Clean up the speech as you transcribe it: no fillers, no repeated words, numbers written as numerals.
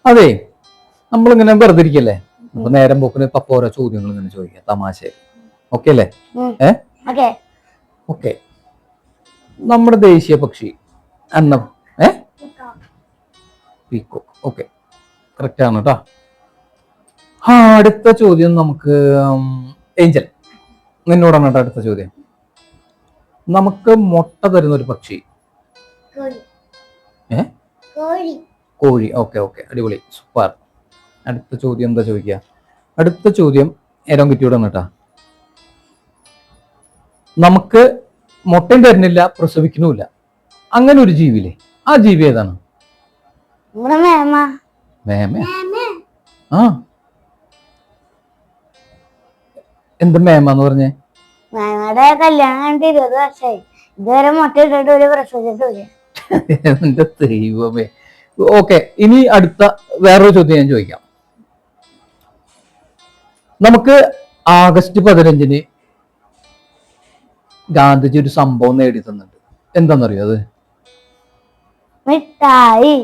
അതെ, നമ്മളിങ്ങനെ വെറുതെ ഇരിക്കല്ലേ, അപ്പൊ നേരം പോക്കിന് പപ്പ ഓരോ ചോദ്യങ്ങൾ ഇങ്ങനെ ചോദിക്കാം, തമാശ. ഓക്കെ അല്ലേ? ഓക്കെ. നമ്മുടെ ദേശീയ പക്ഷി അന്നം പീക്കോക്ക്. ഓക്കെ, കറക്റ്റ് ആണ് കേട്ടോ. അടുത്ത ചോദ്യം നമുക്ക് ഏഞ്ചൽ, നിന്നോടാണ് കേട്ടോ അടുത്ത ചോദ്യം. നമുക്ക് മുട്ട തരുന്ന ഒരു പക്ഷി. കോഴി. ഓക്കെ ഓക്കെ, അടിപൊളി, സൂപ്പർ. അടുത്ത ചോദ്യം എന്താ ചോദിക്കുക? അടുത്ത ചോദ്യം എരോങ്കിറ്റിയോട് കേട്ടാ. നമുക്ക് മുട്ടയും തരുന്നില്ല, പ്രസവിക്കണമില്ല, അങ്ങനെ ഒരു ജീവില്ലേ, ആ ജീവി ഏതാണ്? മേമ. ആ, എന്ത് മേമെന്ന് പറഞ്ഞേ? മേമയുടെ കല്യാണം കഴിഞ്ഞിട്ട് 20 വർഷമായി, ഇതുവരെ മുട്ട ഇട്ടിട്ട് ഒരു പ്രസവിച്ചിട്ടില്ല. എന്റെ ദൈവമേ. ഓക്കെ, ഇനി അടുത്ത വേറൊരു ചോദ്യം ഞാൻ ചോദിക്കാം. നമുക്ക് ആഗസ്റ്റ് 15 ഗാന്ധിജി ഒരു സംഭവം നേടി തന്നിട്ടുണ്ട്, എന്താണെന്നറിയോ അത്? മിഠായി.